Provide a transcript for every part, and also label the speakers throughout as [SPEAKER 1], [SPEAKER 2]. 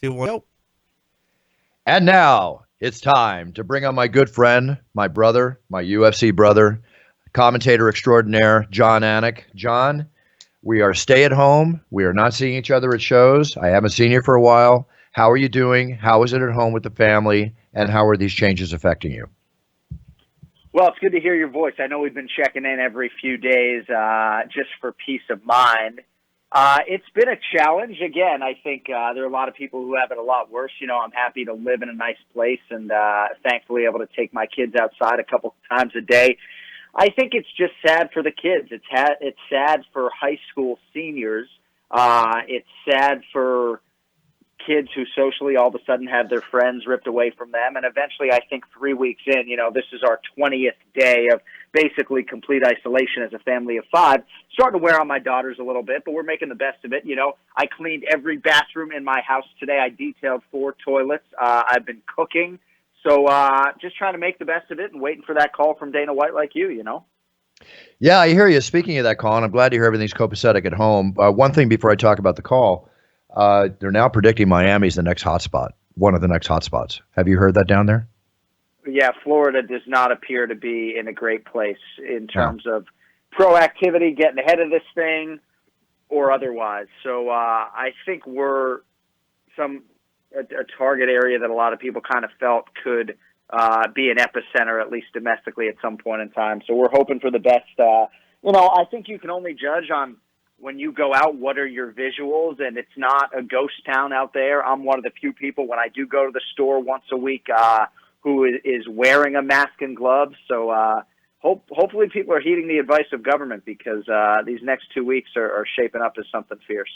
[SPEAKER 1] 2, 1, go.
[SPEAKER 2] And now it's time to bring on my good friend, my brother, my UFC brother, commentator extraordinaire, Jon Anik. Jon, we are stay at home. We are not seeing each other at shows. I haven't seen you for a while. How are you doing? How is it at home with the family? And how are these changes affecting you?
[SPEAKER 3] Well, it's good to hear your voice. I know we've been checking in every few days just for peace of mind. It's been a challenge. Again, I think there are a lot of people who have it a lot worse. You know, I'm happy to live in a nice place and thankfully able to take my kids outside a couple times a day. I think it's just sad for the kids. It's sad for high school seniors. It's sad for kids who socially all of a sudden have their friends ripped away from them. And eventually, I think 3 weeks in, this is our 20th day of basically complete isolation as a family of 5. Starting to wear on my daughters a little bit, but we're making the best of it. I cleaned every bathroom in my house today. I detailed 4 toilets. I've been cooking. So just trying to make the best of it and waiting for that call from Dana White like you.
[SPEAKER 2] Yeah, I hear you. Speaking of that call, and I'm glad to hear everything's copacetic at home. One thing before I talk about the call, they're now predicting Miami's the next hotspot, one of the next hotspots. Have you heard that down there?
[SPEAKER 3] Yeah, Florida does not appear to be in a great place in
[SPEAKER 2] No.
[SPEAKER 3] terms of proactivity, getting ahead of this thing, or otherwise. So I think we're a target area that a lot of people kind of felt could be an epicenter, at least domestically, at some point in time. So we're hoping for the best. I think you can only judge on when you go out, what are your visuals, and it's not a ghost town out there. I'm one of the few people, when I do go to the store once a week, who is wearing a mask and gloves. So hopefully people are heeding the advice of government because these next 2 weeks are shaping up as something fierce.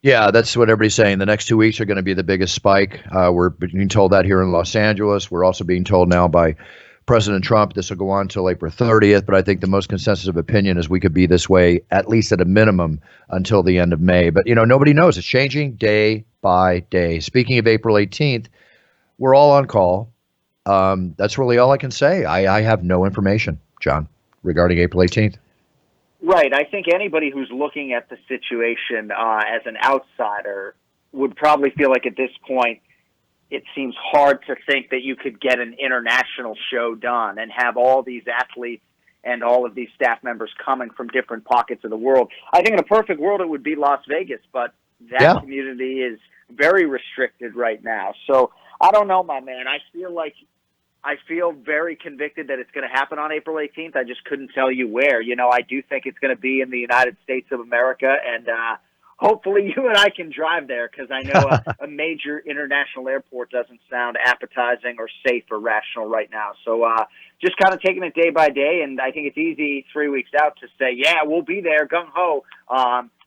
[SPEAKER 2] Yeah, that's what everybody's saying. The next 2 weeks are going to be the biggest spike. We're being told that here in Los Angeles. We're also being told now by President Trump this will go on until April 30th. But I think the most consensus of opinion is we could be this way, at least at a minimum, until the end of May. But, nobody knows. It's changing day by day. Speaking of April 18th, we're all on call. That's really all I can say. I have no information, Jon, regarding April 18th.
[SPEAKER 3] Right. I think anybody who's looking at the situation as an outsider would probably feel like at this point it seems hard to think that you could get an international show done and have all these athletes and all of these staff members coming from different pockets of the world. I think in a perfect world it would be Las Vegas, but that community is very restricted right now. So I don't know, my man. I feel very convicted that it's going to happen on April 18th. I just couldn't tell you where. I do think it's going to be in the United States of America, and hopefully you and I can drive there because I know a major international airport doesn't sound appetizing or safe or rational right now. So just kind of taking it day by day, and I think it's easy 3 weeks out to say, yeah, we'll be there, gung-ho,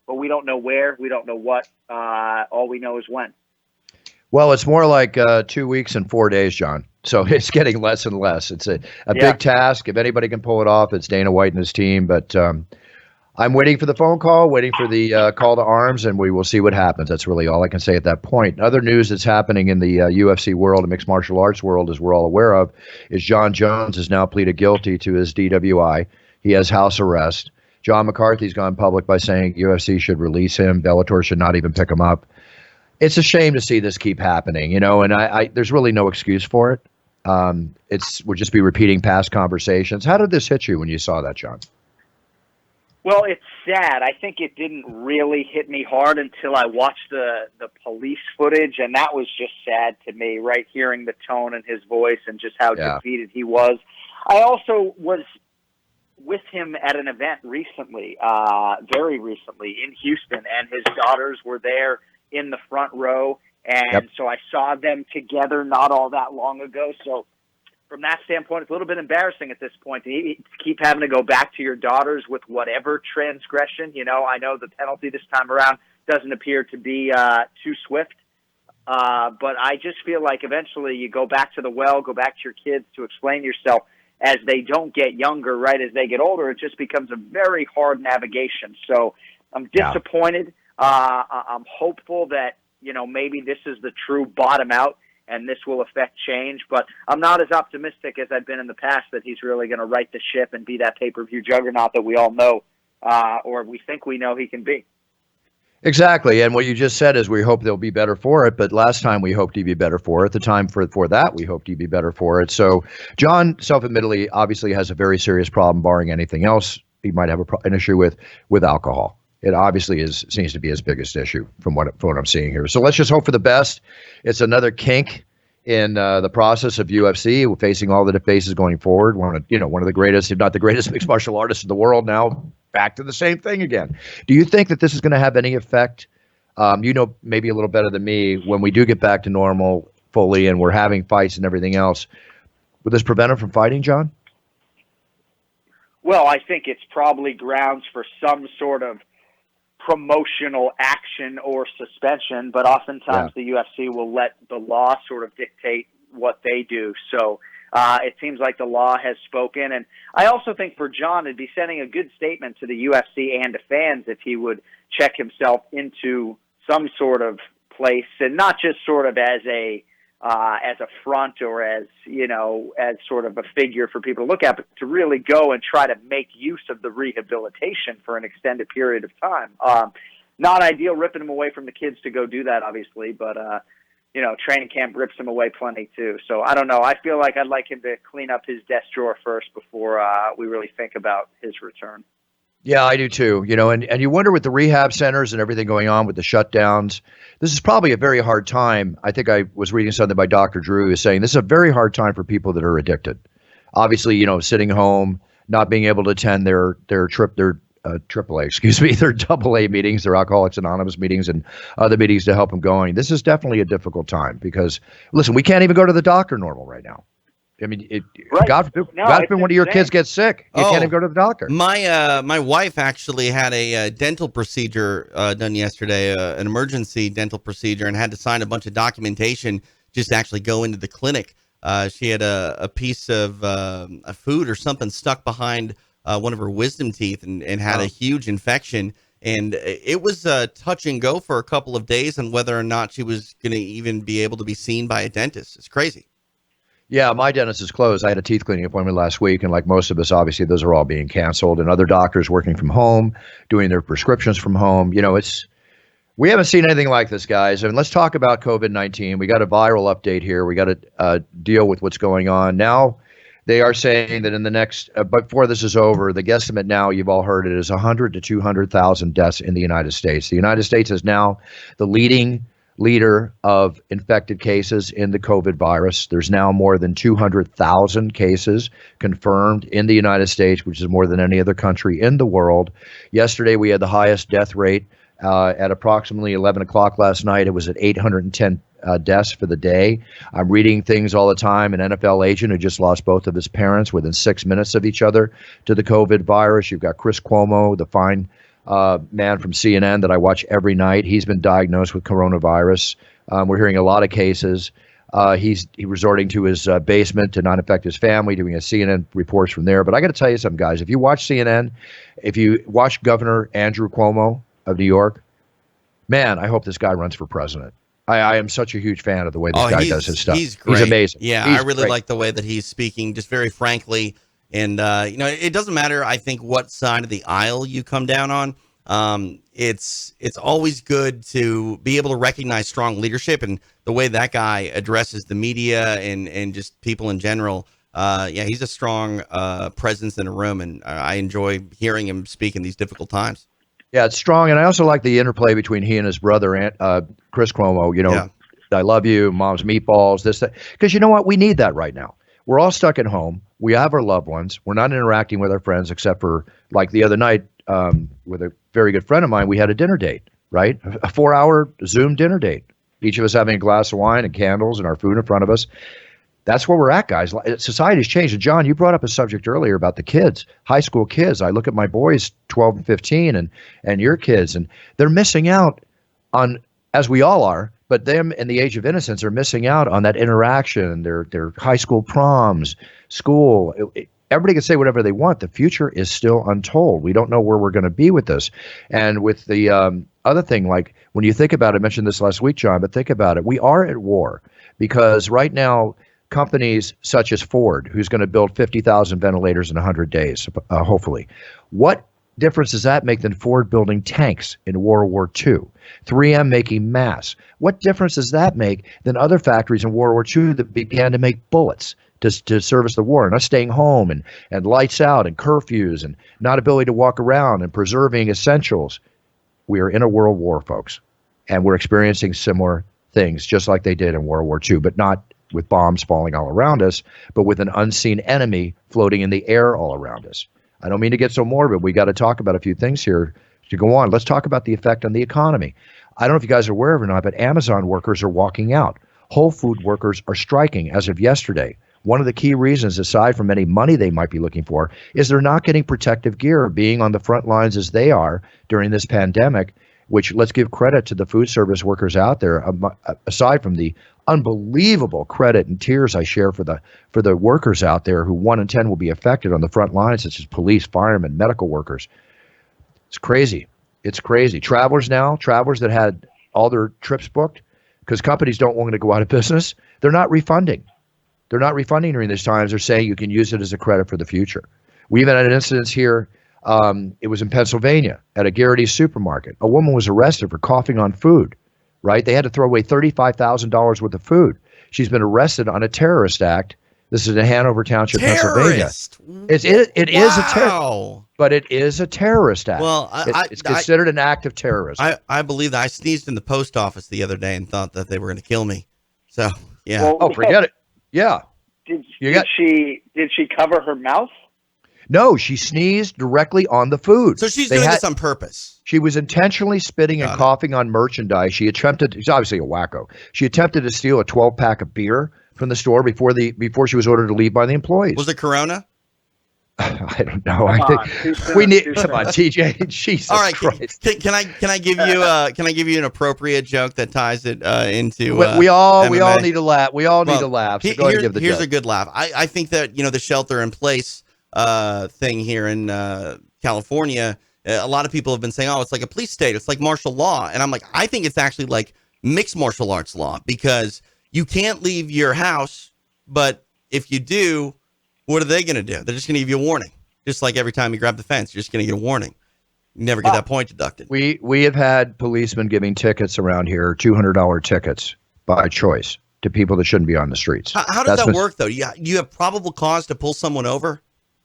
[SPEAKER 3] but we don't know where, we don't know what. All we know is when.
[SPEAKER 2] Well, it's more like 2 weeks and 4 days, Jon. So it's getting less and less. It's a big task. If anybody can pull it off, it's Dana White and his team. But I'm waiting for the phone call, waiting for the call to arms, and we will see what happens. That's really all I can say at that point. Other news that's happening in the UFC world and mixed martial arts world, as we're all aware of, is Jon Jones has now pleaded guilty to his DWI. He has house arrest. John McCarthy's gone public by saying UFC should release him. Bellator should not even pick him up. It's a shame to see this keep happening, and I there's really no excuse for it. We'll just be repeating past conversations. How did this hit you when you saw that, Jon?
[SPEAKER 3] Well, it's sad. I think it didn't really hit me hard until I watched the police footage, and that was just sad to me, right? Hearing the tone in his voice and just how defeated he was. I also was with him at an event recently, very recently, in Houston, and his daughters were there in the front row, and so I saw them together not all that long ago. So from that standpoint, it's a little bit embarrassing at this point to keep having to go back to your daughters with whatever transgression. I know the penalty this time around doesn't appear to be too swift, but I just feel like eventually you go back to the well, go back to your kids to explain yourself. As they don't get younger, right, as they get older, it just becomes a very hard navigation. So I'm disappointed. I'm hopeful that, maybe this is the true bottom out and this will affect change. But I'm not as optimistic as I've been in the past that he's really going to right the ship and be that pay-per-view juggernaut that we all know or we think we know he can be.
[SPEAKER 2] Exactly. And what you just said is we hope they'll be better for it. But last time we hoped he'd be better for it. The time for that, we hoped he'd be better for it. So John, self-admittedly, obviously has a very serious problem, barring anything else. He might have an issue with alcohol. It obviously seems to be his biggest issue from what I'm seeing here. So let's just hope for the best. It's another kink in the process of UFC, facing all the faces going forward. One of the greatest, if not the greatest, mixed martial artists in the world now. Back to the same thing again. Do you think that this is going to have any effect? Maybe a little better than me, when we do get back to normal fully and we're having fights and everything else. Would this prevent him from fighting, John?
[SPEAKER 3] Well, I think it's probably grounds for some sort of promotional action or suspension, but oftentimes the UFC will let the law sort of dictate what they do. So it seems like the law has spoken. And I also think for Jon, it'd be sending a good statement to the UFC and to fans if he would check himself into some sort of place, and not just sort of as a front or as sort of a figure for people to look at, but to really go and try to make use of the rehabilitation for an extended period of time. Not ideal ripping him away from the kids to go do that, obviously, but training camp rips him away plenty too. So I don't know. I feel like I'd like him to clean up his desk drawer first before we really think about his return.
[SPEAKER 2] Yeah, I do too. And you wonder with the rehab centers and everything going on with the shutdowns, this is probably a very hard time. I think I was reading something by Dr. Drew who's saying this is a very hard time for people that are addicted. Obviously, sitting home, not being able to attend their AAA, their AA meetings, their Alcoholics Anonymous meetings, and other meetings to help them going. This is definitely a difficult time because, listen, we can't even go to the doctor normal right now. I mean,
[SPEAKER 3] right.
[SPEAKER 2] God forbid one of your kids gets sick. You can't even go to the doctor.
[SPEAKER 1] My wife actually had a dental procedure done yesterday, an emergency dental procedure, and had to sign a bunch of documentation just to actually go into the clinic. She had a piece of a food or something stuck behind one of her wisdom teeth and had a huge infection. And it was touch and go for a couple of days on whether or not she was going to even be able to be seen by a dentist. It's crazy.
[SPEAKER 2] Yeah, my dentist is closed. I had a teeth cleaning appointment last week, and like most of us, obviously, those are all being canceled. And other doctors working from home, doing their prescriptions from home. We haven't seen anything like this, guys. I mean, let's talk about COVID-19. We got a viral update here. We got to deal with what's going on now. They are saying that in the next, before this is over, the guesstimate now, you've all heard it, is 100 to 200,000 deaths in the United States. The United States is now the leader of infected cases in the COVID virus. There's now more than 200,000 cases confirmed in the United States, which is more than any other country in the world. Yesterday, we had the highest death rate at approximately 11 o'clock last night. It was at 810 deaths for the day. I'm reading things all the time. An NFL agent who just lost both of his parents within 6 minutes of each other to the COVID virus. You've got Chris Cuomo, the fine man from CNN that I watch every night. He's been diagnosed with coronavirus. We're hearing a lot of cases. He's resorting to his basement to not infect his family, doing a CNN reports from there. But I got to tell you something, guys. If you watch CNN, if you watch Governor Andrew Cuomo of New York, man, I hope this guy runs for president. I am such a huge fan of the way this guy does his stuff.
[SPEAKER 1] He's great.
[SPEAKER 2] He's amazing.
[SPEAKER 1] Yeah, I really like the way that he's speaking, just very frankly. And, it doesn't matter, I think, what side of the aisle you come down on. It's always good to be able to recognize strong leadership, and the way that guy addresses the media and just people in general. He's a strong presence in a room, and I enjoy hearing him speak in these difficult times.
[SPEAKER 2] Yeah, it's strong. And I also like the interplay between he and his brother, Chris Cuomo. I love you, mom's meatballs, this, that. Because you know what? We need that right now. We're all stuck at home. We have our loved ones. We're not interacting with our friends except for, like the other night, with a very good friend of mine, we had a dinner date, right? A 4-hour Zoom dinner date. Each of us having a glass of wine and candles and our food in front of us. That's where we're at, guys. Society's changed. And John, you brought up a subject earlier about the kids, high school kids. I look at my boys, 12 and 15, and your kids, and they're missing out on, as we all are, but them in the age of innocence are missing out on that interaction, their high school proms, school. Everybody can say whatever they want. The future is still untold. We don't know where we're going to be with this. And with the other thing, like when you think about it, I mentioned this last week, John, but think about it. We are at war because right now, companies such as Ford, who's going to build 50,000 ventilators in 100 days, hopefully. What difference does that make than Ford building tanks in World War II? 3M making masks. What difference does that make than other factories in World War II that began to make bullets to service the war, and us staying home and lights out and curfews and not ability to walk around and preserving essentials? We are in a world war, folks, and we're experiencing similar things just like they did in World War II, but not with bombs falling all around us, but with an unseen enemy floating in the air all around us. I don't mean to get so morbid. We got to talk about a few things here to go on. Let's talk about the effect on the economy. I don't know if you guys are aware of it or not, but Amazon workers are walking out. Whole Food workers are striking as of yesterday. One of the key reasons, aside from any money they might be looking for, is they're not getting protective gear, being on the front lines as they are during this pandemic, which, let's give credit to the food service workers out there, aside from the unbelievable credit and tears I share for the workers out there who 1 in 10 will be affected on the front lines, such as police, firemen, medical workers. It's crazy. It's crazy. Travelers that had all their trips booked, because companies don't want to go out of business, they're not refunding. They're not refunding during these times. They're saying you can use it as a credit for the future. We even had an incident here. It was in Pennsylvania at a Garrity's supermarket. A woman was arrested for coughing on food, right? They had to throw away $35,000 worth of food. She's been arrested on a terrorist act. This is in Hanover Township, Pennsylvania. It is a terrorist, but it is a terrorist act.
[SPEAKER 1] Well,
[SPEAKER 2] it's considered an act of terrorism.
[SPEAKER 1] I believe that. I sneezed in the post office the other day and thought that they were going to kill me. So, yeah.
[SPEAKER 3] Well,
[SPEAKER 2] forget it. Yeah.
[SPEAKER 3] Did she cover her mouth?
[SPEAKER 2] No, she sneezed directly on the food.
[SPEAKER 1] So she's doing this on purpose.
[SPEAKER 2] She was intentionally spitting and coughing on merchandise. She's obviously a wacko. She attempted to steal a 12-pack of beer from the store before she was ordered to leave by the employees.
[SPEAKER 1] Was it Corona?
[SPEAKER 2] I don't know. Come on, TJ. Jesus Christ.
[SPEAKER 1] Can I give you an appropriate joke that ties it into?
[SPEAKER 2] We all need a laugh. We all need a laugh. So go ahead and give the
[SPEAKER 1] here's
[SPEAKER 2] joke.
[SPEAKER 1] a good laugh. I think that the shelter in place thing here in California. A lot of people have been saying, "Oh, it's like a police state. It's like martial law," and I'm like, I think it's actually like mixed martial arts law, because you can't leave your house, but if you do, what are they going to do? They're just going to give you a warning. Just like every time you grab the fence, you're just going to get a warning. You never get that point deducted.
[SPEAKER 2] We have had policemen giving tickets around here, $200 tickets by choice to people that shouldn't be on the streets.
[SPEAKER 1] How does that work, though? You have probable cause to pull someone over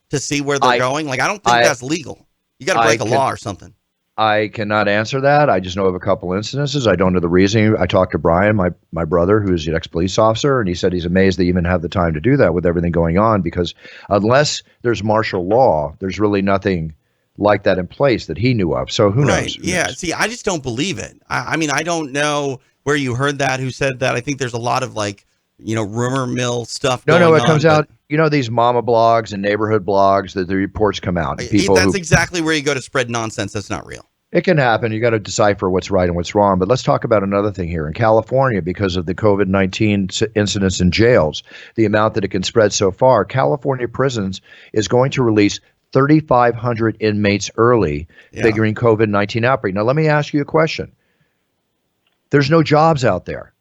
[SPEAKER 1] to see where they're going? Like, I don't think that's legal. You got to break a law or something.
[SPEAKER 2] I cannot answer that. I just know of a couple incidences. I don't know the reason. I talked to Brian, my brother, who's an ex-police officer, and he said he's amazed they even have the time to do that with everything going on, because unless there's martial law, there's really nothing like that in place that he knew of. So who knows?
[SPEAKER 1] Yeah. See, I just don't believe it. I mean, I don't know where you heard that, who said that. I think there's a lot of rumor mill stuff going on.
[SPEAKER 2] No, it comes out, these mama blogs and neighborhood blogs that the reports come out.
[SPEAKER 1] That's exactly where you go to spread nonsense that's not real.
[SPEAKER 2] It can happen. You got to decipher what's right and what's wrong. But let's talk about another thing here. In California, because of the COVID-19 incidents in jails, the amount that it can spread so far, California prisons is going to release 3,500 inmates early, figuring COVID-19 outbreak. Now, let me ask you a question. There's no jobs out there.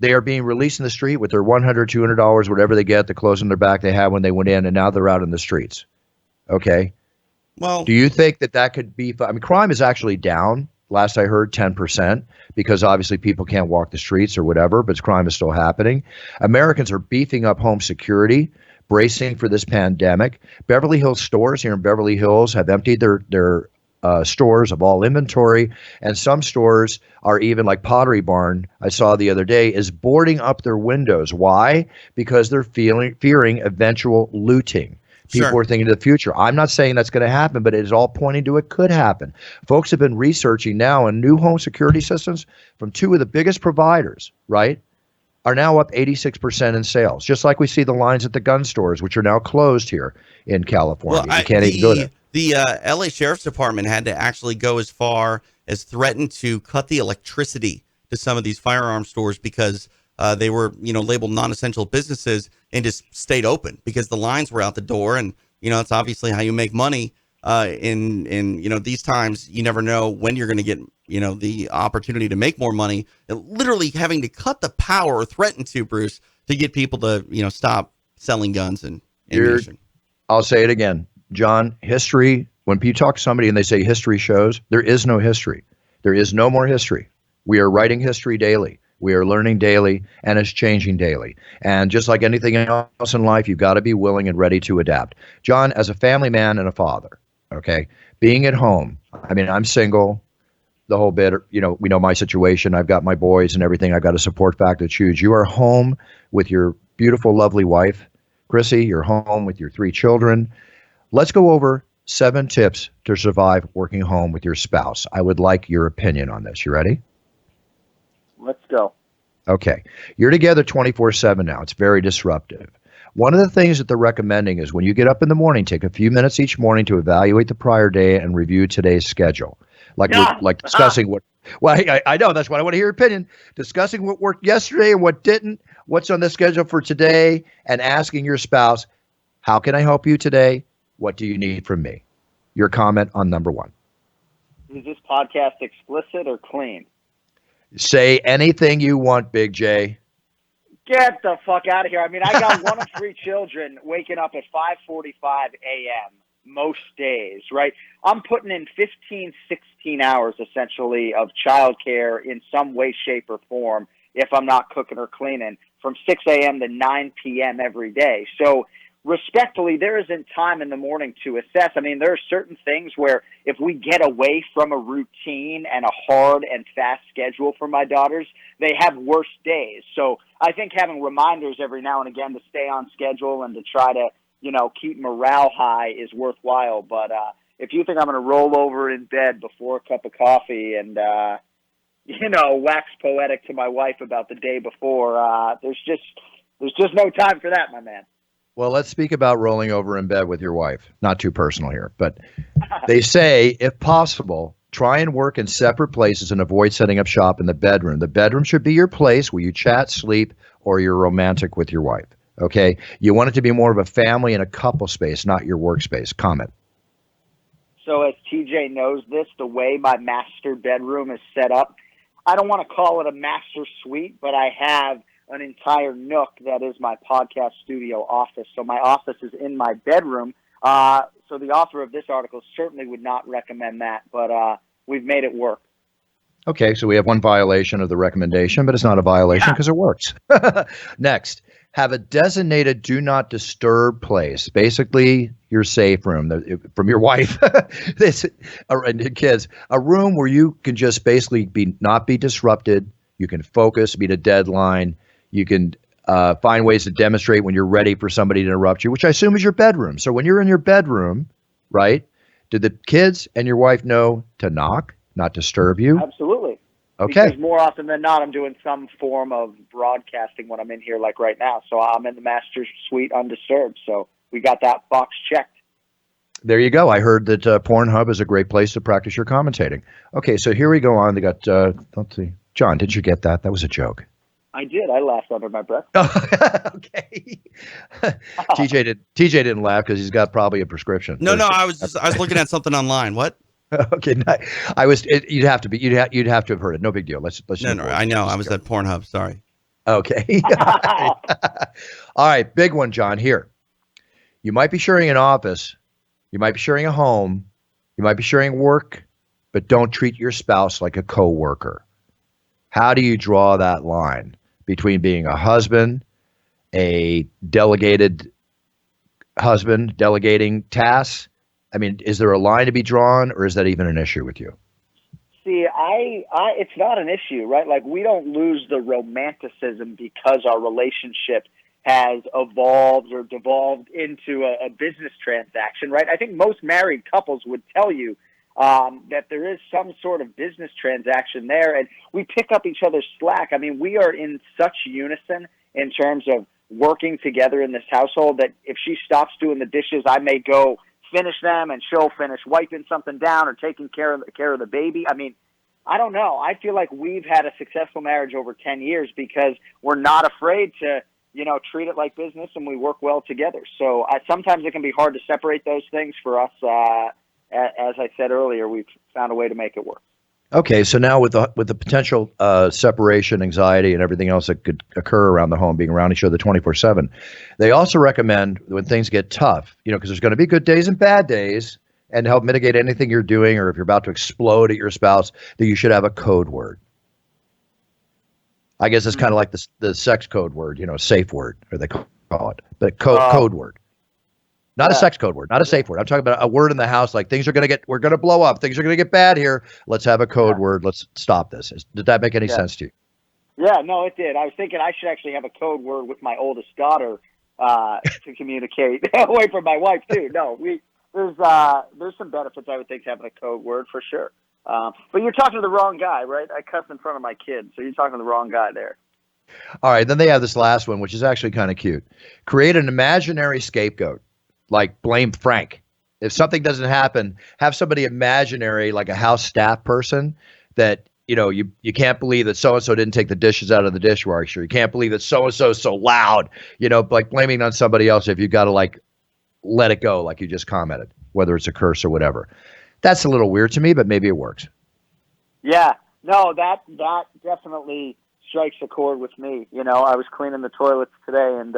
[SPEAKER 2] They are being released in the street with their $100, $200, whatever they get, the clothes on their back they had when they went in, and now they're out in the streets. Okay. Well, do you think that could be? I mean, crime is actually down. Last I heard, 10%, because obviously people can't walk the streets or whatever, but crime is still happening. Americans are beefing up home security, bracing for this pandemic. Beverly Hills stores here in Beverly Hills have emptied their stores of all inventory, and some stores are even, like Pottery Barn, I saw the other day, is boarding up their windows. Why? Because they're fearing eventual looting. People are thinking of the future. I'm not saying that's going to happen, but it is all pointing to it could happen. Folks have been researching now, and new home security systems from two of the biggest providers, right, are now up 86% in sales. Just like we see the lines at the gun stores, which are now closed here in California. You can't even go there.
[SPEAKER 1] The LA Sheriff's Department had to actually go as far as threaten to cut the electricity to some of these firearm stores because they were, labeled non-essential businesses, and just stayed open because the lines were out the door. And, it's obviously how you make money in these times. You never know when you're going to get, the opportunity to make more money. Literally having to cut the power or threaten to, Bruce, to get people to, stop selling guns and ammunition.
[SPEAKER 2] I'll say it again. John, history when you talk to somebody and they say history shows, there is no history. There is no more history. We are writing history daily. We are learning daily, and it's changing daily. And just like anything else in life, you've got to be willing and ready to adapt. Jon, as a family man and a father, okay, being at home, I mean, I'm single, the whole bit, you know, we know my situation. I've got my boys and everything. I've got a support factor that's huge. You are home with your beautiful, lovely wife, Chrissy. You're home with your 3 children. Let's go over 7 tips to survive working home with your spouse. I would like your opinion on this. You ready?
[SPEAKER 3] Let's go.
[SPEAKER 2] Okay. You're together 24/7 now. It's very disruptive. One of the things that they're recommending is when you get up in the morning, take a few minutes each morning to evaluate the prior day and review today's schedule. Like discussing what, well, I know, that's what I want to hear your opinion. Discussing what worked yesterday and what didn't, what's on the schedule for today, and asking your spouse, how can I help you today? What do you need from me? Your comment on number 1.
[SPEAKER 3] Is this podcast explicit or clean?
[SPEAKER 2] Say anything you want, Big J.
[SPEAKER 3] Get the fuck out of here. I mean, I got one of 3 children waking up at 5:45 a.m. most days, right? I'm putting in 15, 16 hours essentially of childcare in some way, shape, or form if I'm not cooking or cleaning from 6 a.m. to 9 p.m. every day. So respectfully, there isn't time in the morning to assess. I mean, there are certain things where if we get away from a routine and a hard and fast schedule for my daughters, they have worse days. So I think having reminders every now and again to stay on schedule and to try to, you know, keep morale high is worthwhile. But if you think I'm going to roll over in bed before a cup of coffee and, you know, wax poetic to my wife about the day before, there's just no time for that, my man.
[SPEAKER 2] Well, let's speak about rolling over in bed with your wife. Not too personal here, but they say, if possible, try and work in separate places and avoid setting up shop in the bedroom. The bedroom should be your place where you chat, sleep, or you're romantic with your wife. Okay? You want it to be more of a family and a couple space, not your workspace. Comment.
[SPEAKER 3] So as TJ knows this, the way my master bedroom is set up, I don't want to call it a master suite, but I have an entire nook that is my podcast studio office. So my office is in my bedroom. So the author of this article certainly would not recommend that, but we've made it work.
[SPEAKER 2] Okay, so we have one violation of the recommendation, but it's not a violation because it works. Next, have a designated do not disturb place. Basically, your safe room from your wife and kids. A room where you can just basically not be disrupted. You can focus, meet a deadline. You can find ways to demonstrate when you're ready for somebody to interrupt you, which I assume is your bedroom. So when you're in your bedroom, right, did the kids and your wife know to knock, not disturb you?
[SPEAKER 3] Absolutely.
[SPEAKER 2] Okay.
[SPEAKER 3] Because more often than not, I'm doing some form of broadcasting when I'm in here like right now. So I'm in the master suite undisturbed. So we got that box checked.
[SPEAKER 2] There you go. I heard that Pornhub is a great place to practice your commentating. Okay, so here we go on. They got, let's see. Jon, did you get that? That was a joke.
[SPEAKER 3] I did. I laughed under my breath.
[SPEAKER 2] Okay. TJ didn't laugh because he's got probably a prescription.
[SPEAKER 1] No, I was looking at something online. What?
[SPEAKER 2] Okay, you'd have to have heard it. No big deal. Let's
[SPEAKER 1] No, I know. I was at Pornhub. Sorry.
[SPEAKER 2] Okay. All right, big one, Jon. Here, you might be sharing an office, you might be sharing a home, you might be sharing work, but don't treat your spouse like a coworker. How do you draw that line between being a husband, a delegated husband, delegating tasks? I mean, is there a line to be drawn, or is that even an issue with you?
[SPEAKER 3] See, it's not an issue, right? Like, we don't lose the romanticism because our relationship has evolved or devolved into a business transaction, right? I think most married couples would tell you that there is some sort of business transaction there, and we pick up each other's slack. I mean, we are in such unison in terms of working together in this household that if she stops doing the dishes, I may go finish them and she'll finish wiping something down or taking care of the baby. I mean, I don't know. I feel like we've had a successful marriage over 10 years because we're not afraid to, treat it like business, and we work well together. So sometimes it can be hard to separate those things. For us, as I said earlier, we've found a way to make it work.
[SPEAKER 2] Okay, so now with the potential separation, anxiety, and everything else that could occur around the home, being around each other 24/7, they also recommend when things get tough, because there's going to be good days and bad days, and help mitigate anything you're doing, or if you're about to explode at your spouse, that you should have a code word. I guess it's kind of like the sex code word, safe word, or they call it, but code word. Not a sex code word, not a safe word. I'm talking about a word in the house, like we're going to blow up. Things are going to get bad here. Let's have a code word. Let's stop this. Did that make any sense to you?
[SPEAKER 3] Yeah, no, it did. I was thinking I should actually have a code word with my oldest daughter to communicate away from my wife too. No, there's some benefits I would think to having a code word for sure. But you're talking to the wrong guy, right? I cuss in front of my kids, so you're talking to the wrong guy there.
[SPEAKER 2] All right, then they have this last one, which is actually kind of cute. Create an imaginary scapegoat, like blame Frank. If something doesn't happen, have somebody imaginary, like a house staff person that you can't believe that so-and-so didn't take the dishes out of the dishwasher. You can't believe that so-and-so is so loud, like blaming on somebody else if you've got to like let it go, like you just commented, whether it's a curse or whatever. That's a little weird to me, but maybe it works.
[SPEAKER 3] Yeah, no, that definitely strikes a chord with me. I was cleaning the toilets today and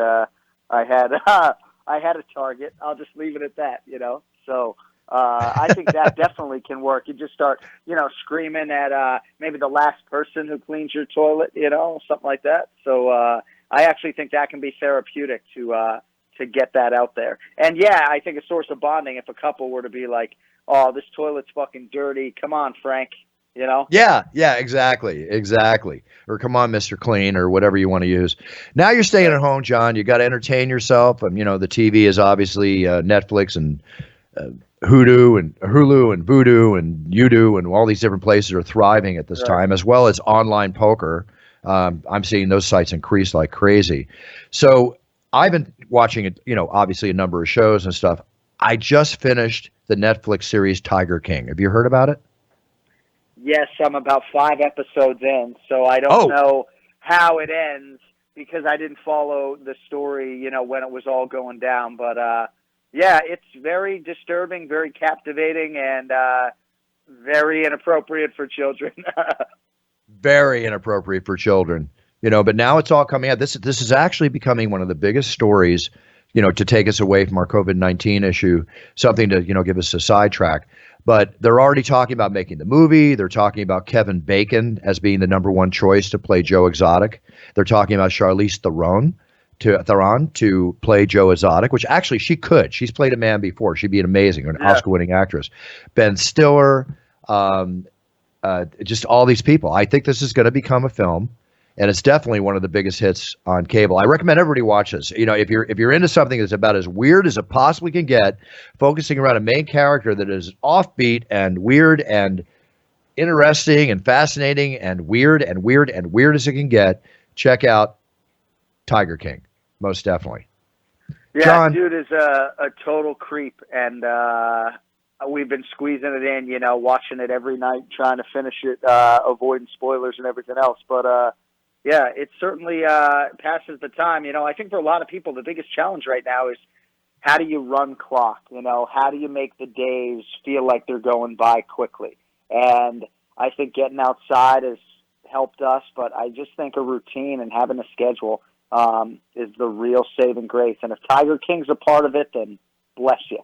[SPEAKER 3] I had a target. I'll just leave it at that, So I think that definitely can work. You just start, screaming at maybe the last person who cleans your toilet, something like that. So I actually think that can be therapeutic to get that out there. And yeah, I think a source of bonding if a couple were to be like, "Oh, this toilet's fucking dirty. Come on, Frank."
[SPEAKER 2] Yeah, exactly. Or come on, Mr. Clean, or whatever you want to use. Now you're staying at home, John. You got to entertain yourself. The TV is obviously Netflix and Hulu and Voodoo and Udo and all these different places are thriving at this time, as well as online poker. I'm seeing those sites increase like crazy. So I've been watching it, obviously a number of shows and stuff. I just finished the Netflix series Tiger King. Have you heard about it?
[SPEAKER 3] Yes, I'm about 5 episodes in, so I don't know how it ends because I didn't follow the story, when it was all going down. But yeah, it's very disturbing, very captivating, and very inappropriate for children.
[SPEAKER 2] Very inappropriate for children, but now it's all coming out. This is actually becoming one of the biggest stories, to take us away from our COVID-19 issue, something to, give us a sidetrack. But they're already talking about making the movie. They're talking about Kevin Bacon as being the number one choice to play Joe Exotic. They're talking about Charlize Theron to play Joe Exotic, which actually she could. She's played a man before. She'd be an amazing, an Oscar-winning actress. Ben Stiller, just all these people. I think this is going to become a film, and it's definitely one of the biggest hits on cable. I recommend everybody watch this. If you're into something that's about as weird as it possibly can get, focusing around a main character that is offbeat and weird and interesting and fascinating and weird as it can get, check out Tiger King. Most definitely.
[SPEAKER 3] Yeah,
[SPEAKER 2] John,
[SPEAKER 3] dude is a total creep, and we've been squeezing it in, watching it every night, trying to finish it, avoiding spoilers and everything else. But yeah, it certainly passes the time. I think for a lot of people, the biggest challenge right now is how do you run clock? How do you make the days feel like they're going by quickly? And I think getting outside has helped us, but I just think a routine and having a schedule is the real saving grace. And if Tiger King's a part of it, then bless you.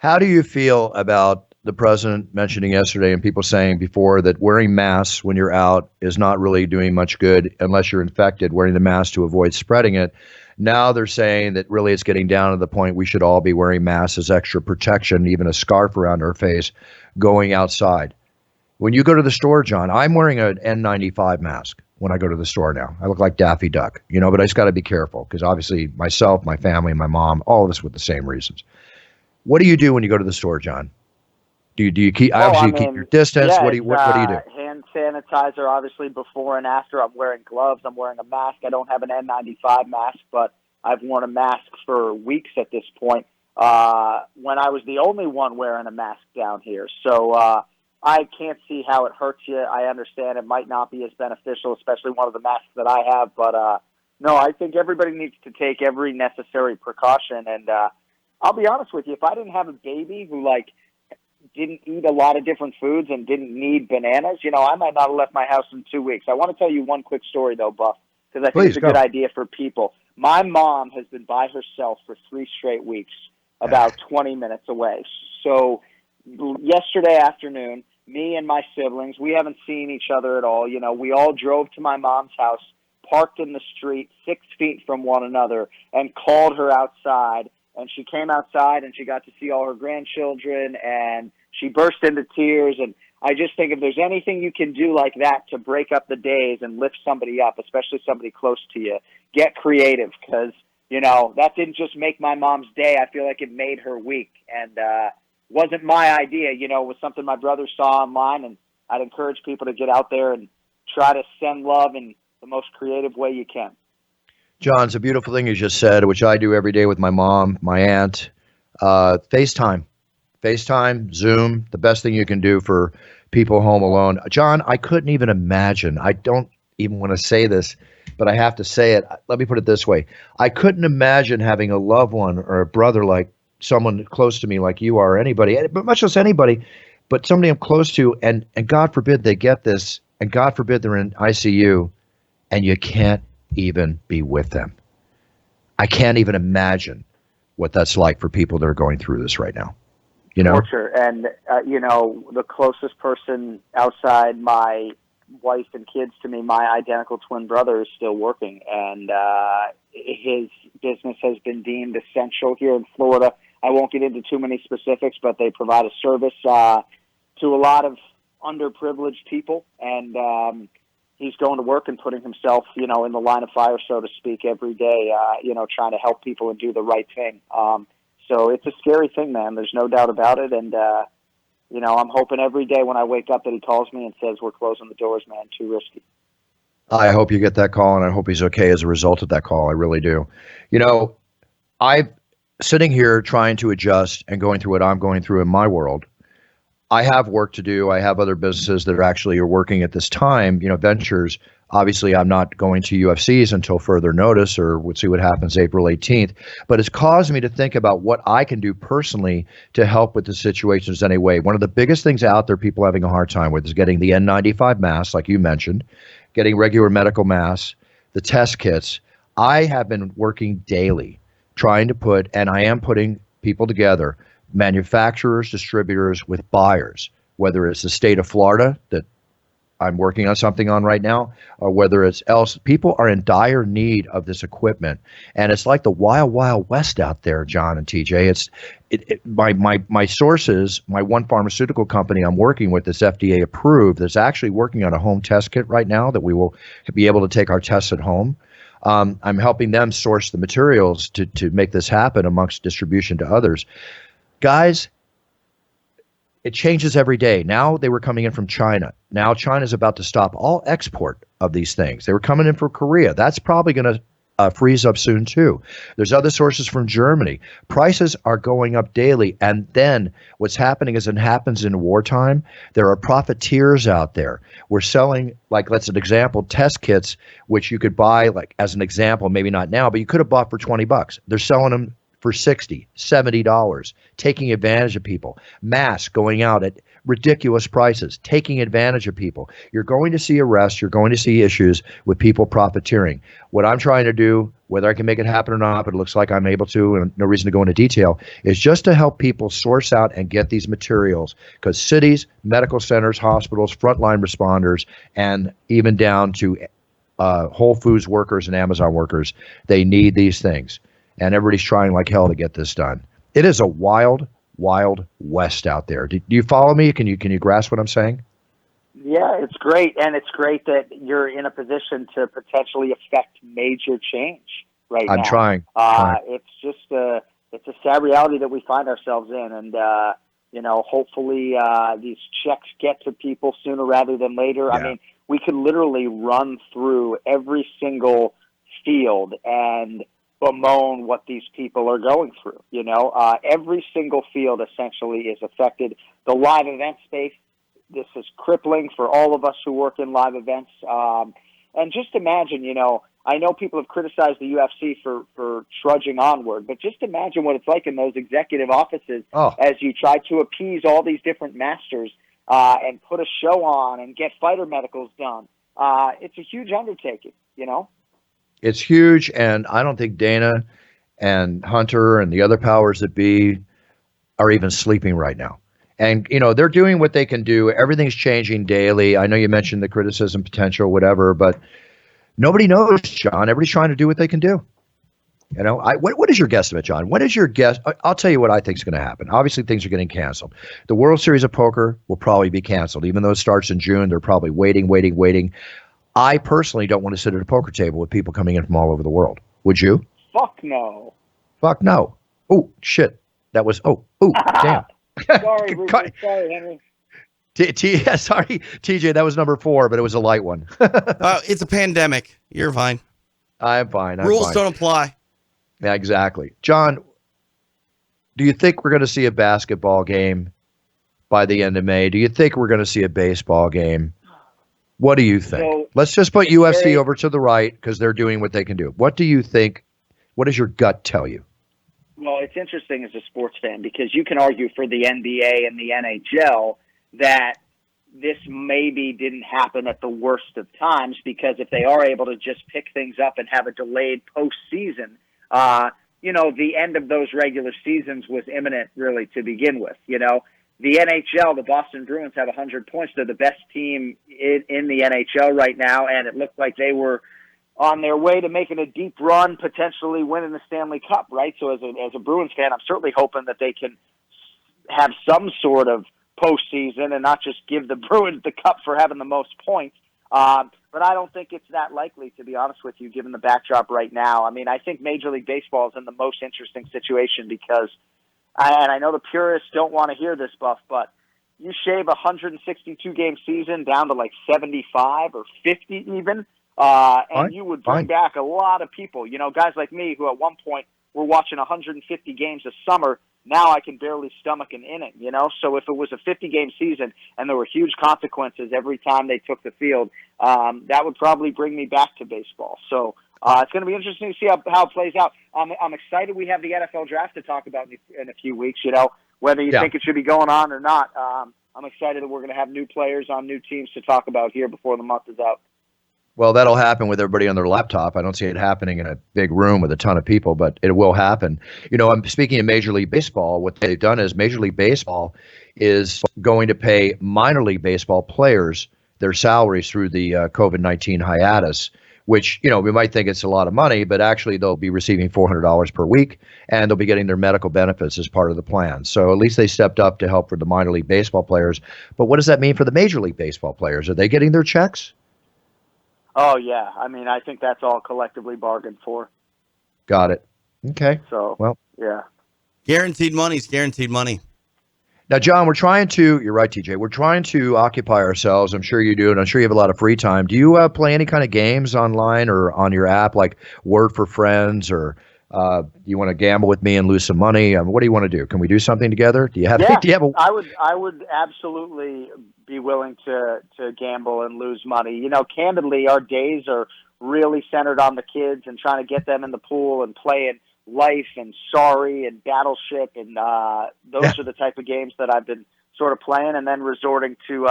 [SPEAKER 2] how do you feel about the president mentioning yesterday and people saying before that wearing masks when you're out is not really doing much good unless you're infected, wearing the mask to avoid spreading it? Now they're saying that really it's getting down to the point we should all be wearing masks as extra protection, even a scarf around our face, going outside. When you go to the store, John, I'm wearing an N95 mask when I go to the store now. I look like Daffy Duck, but I just got to be careful because obviously myself, my family, my mom, all of us with the same reasons. What do you do when you go to the store, John? Do you keep keep your distance?
[SPEAKER 3] Yeah,
[SPEAKER 2] what do you do?
[SPEAKER 3] Hand sanitizer, obviously, before and after. I'm wearing gloves. I'm wearing a mask. I don't have an N95 mask, but I've worn a mask for weeks at this point. When I was the only one wearing a mask down here, so I can't see how it hurts you. I understand it might not be as beneficial, especially one of the masks that I have. But no, I think everybody needs to take every necessary precaution. And I'll be honest with you, if I didn't have a baby who didn't eat a lot of different foods and didn't need bananas, I might not have left my house in 2 weeks. I want to tell you one quick story, though, Buff, because I think it's a good idea for people. My mom has been by herself for 3 straight weeks about 20 minutes away. So yesterday afternoon, me and my siblings, we haven't seen each other at all. We all drove to my mom's house, parked in the street 6 feet from one another, and called her outside. And she came outside and she got to see all her grandchildren, and she burst into tears. And I just think if there's anything you can do like that to break up the days and lift somebody up, especially somebody close to you, get creative, because, that didn't just make my mom's day. I feel like it made her week. And wasn't my idea, it was something my brother saw online, and I'd encourage people to get out there and try to send love in the most creative way you can.
[SPEAKER 2] John, it's a beautiful thing you just said, which I do every day with my mom, my aunt. FaceTime, Zoom, the best thing you can do for people home alone. John, I couldn't even imagine. I don't even want to say this, but I have to say it. Let me put it this way. I couldn't imagine having a loved one or a brother, like someone close to me like you are, or anybody, but much less anybody, but somebody I'm close to, and God forbid they get this, and God forbid they're in ICU, and you can't even be with them. I can't even imagine what that's like for people that are going through this right now.
[SPEAKER 3] Torture. And, the closest person outside my wife and kids to me, my identical twin brother, is still working. And his business has been deemed essential here in Florida. I won't get into too many specifics, but they provide a service to a lot of underprivileged people. And he's going to work and putting himself, in the line of fire, so to speak, every day, trying to help people and do the right thing. So it's a scary thing, man. There's no doubt about it. And, I'm hoping every day when I wake up that he calls me and says, we're closing the doors, man. Too risky.
[SPEAKER 2] I hope you get that call, and I hope he's okay as a result of that call. I really do. I'm sitting here trying to adjust and going through what I'm going through in my world. I have work to do. I have other businesses that are working at this time, ventures. Obviously, I'm not going to UFCs until further notice, or we'll see what happens April 18th. But it's caused me to think about what I can do personally to help with the situations anyway. One of the biggest things out there people are having a hard time with is getting the N95 masks, like you mentioned, getting regular medical masks, the test kits. I have been working daily trying to put, and I am putting people together, manufacturers, distributors with buyers, whether it's the state of Florida that I'm working on something on right now, or whether it's else. People are in dire need of this equipment, and it's like the wild, wild west out there, John and TJ. My sources, my one pharmaceutical company I'm working with that's FDA approved, that's actually working on a home test kit right now that we will be able to take our tests at home. I'm helping them source the materials to make this happen amongst distribution to others. Guys, it changes every day. Now they were coming in from China. Now China's about to stop all export of these things. They were coming in from Korea. That's probably going to freeze up soon too. There's other sources from Germany. Prices are going up daily. And then what's happening is, it happens in wartime. There are profiteers out there. We're selling, like, let's an example, test kits, which you could buy, like as an example, maybe not now, but you could have bought for $20. They're selling them for $60, $70, taking advantage of people. Masks going out at ridiculous prices, taking advantage of people. You're going to see arrests. You're going to see issues with people profiteering. What I'm trying to do, whether I can make it happen or not, but it looks like I'm able to, and no reason to go into detail, is just to help people source out and get these materials, because cities, medical centers, hospitals, frontline responders, and even down to Whole Foods workers and Amazon workers, they need these things. And everybody's trying like hell to get this done. It is a wild, wild west out there. Do you follow me? Can you grasp what I'm saying?
[SPEAKER 3] Yeah, it's great. And it's great that you're in a position to potentially affect major change right now.
[SPEAKER 2] I'm trying.
[SPEAKER 3] It's just it's a sad reality that we find ourselves in. And, hopefully these checks get to people sooner rather than later.
[SPEAKER 2] Yeah.
[SPEAKER 3] I mean, we could literally run through every single field and bemoan what these people are going through. Every single field essentially is affected. The live event space, this is crippling for all of us who work in live events. And just imagine, I know people have criticized the UFC for trudging onward, but just imagine what it's like in those executive offices as you try to appease all these different masters and put a show on and get fighter medicals done. It's a huge undertaking,
[SPEAKER 2] It's huge, and I don't think Dana and Hunter and the other powers that be are even sleeping right now. And, they're doing what they can do. Everything's changing daily. I know you mentioned the criticism potential, whatever, but nobody knows, John. Everybody's trying to do what they can do. What is your guesstimate, John? What is your guess? I'll tell you what I think is going to happen. Obviously, things are getting canceled. The World Series of Poker will probably be canceled. Even though it starts in June, they're probably waiting. I personally don't want to sit at a poker table with people coming in from all over the world. Would you?
[SPEAKER 3] Fuck no.
[SPEAKER 2] Fuck no. Oh, shit. That was, damn.
[SPEAKER 3] Sorry, Rupert. Sorry, Henry.
[SPEAKER 2] Sorry, TJ, that was number 4, but it was a light one.
[SPEAKER 1] It's a pandemic. You're fine.
[SPEAKER 2] I'm fine.
[SPEAKER 1] Rules don't apply.
[SPEAKER 2] Yeah, exactly. John, do you think we're going to see a basketball game by the end of May? Do you think we're going to see a baseball game? What do you think?
[SPEAKER 3] So,
[SPEAKER 2] let's just put UFC over to the right because they're doing what they can do. What do you think? What does your gut tell you?
[SPEAKER 3] Well, it's interesting as a sports fan because you can argue for the NBA and the NHL that this maybe didn't happen at the worst of times because if they are able to just pick things up and have a delayed postseason, the end of those regular seasons was imminent really to begin with. The NHL, the Boston Bruins have 100 points. They're the best team in the NHL right now, and it looked like they were on their way to making a deep run, potentially winning the Stanley Cup, right? So as a Bruins fan, I'm certainly hoping that they can have some sort of postseason and not just give the Bruins the cup for having the most points. But I don't think it's that likely, to be honest with you, given the backdrop right now. I mean, I think Major League Baseball is in the most interesting situation because, and I know the purists don't want to hear this, Buff, but you shave a 162-game season down to like 75 or 50 even, and you would bring back a lot of people. Guys like me who at one point were watching 150 games a summer, now I can barely stomach an inning, So if it was a 50-game season and there were huge consequences every time they took the field, that would probably bring me back to baseball. So it's going to be interesting to see how it plays out. I'm excited we have the NFL draft to talk about in a few weeks, whether you think it should be going on or not. I'm excited that we're going to have new players on new teams to talk about here before the month is out.
[SPEAKER 2] Well, that'll happen with everybody on their laptop. I don't see it happening in a big room with a ton of people, but it will happen. I'm speaking of Major League Baseball. What they've done is Major League Baseball is going to pay minor league baseball players their salaries through the COVID-19 hiatus, which, we might think it's a lot of money, but actually they'll be receiving $400 per week and they'll be getting their medical benefits as part of the plan. So at least they stepped up to help for the minor league baseball players. But what does that mean for the Major League Baseball players? Are they getting their checks?
[SPEAKER 3] Oh, yeah. I mean, I think that's all collectively bargained for.
[SPEAKER 2] Got it. Okay.
[SPEAKER 3] So,
[SPEAKER 2] well,
[SPEAKER 3] yeah.
[SPEAKER 1] Guaranteed money's guaranteed money.
[SPEAKER 2] Now, John, you're right, TJ, we're trying to occupy ourselves. I'm sure you do, and I'm sure you have a lot of free time. Do you play any kind of games online or on your app, like Word for Friends, or you want to gamble with me and lose some money? What do you want to do? Can we do something together? Do you have?
[SPEAKER 3] Yeah,
[SPEAKER 2] do you have a?
[SPEAKER 3] I would absolutely be willing to gamble and lose money. Candidly, our days are really centered on the kids and trying to get them in the pool and playing Life and Sorry and Battleship, and those are the type of games that I've been sort of playing, and then resorting to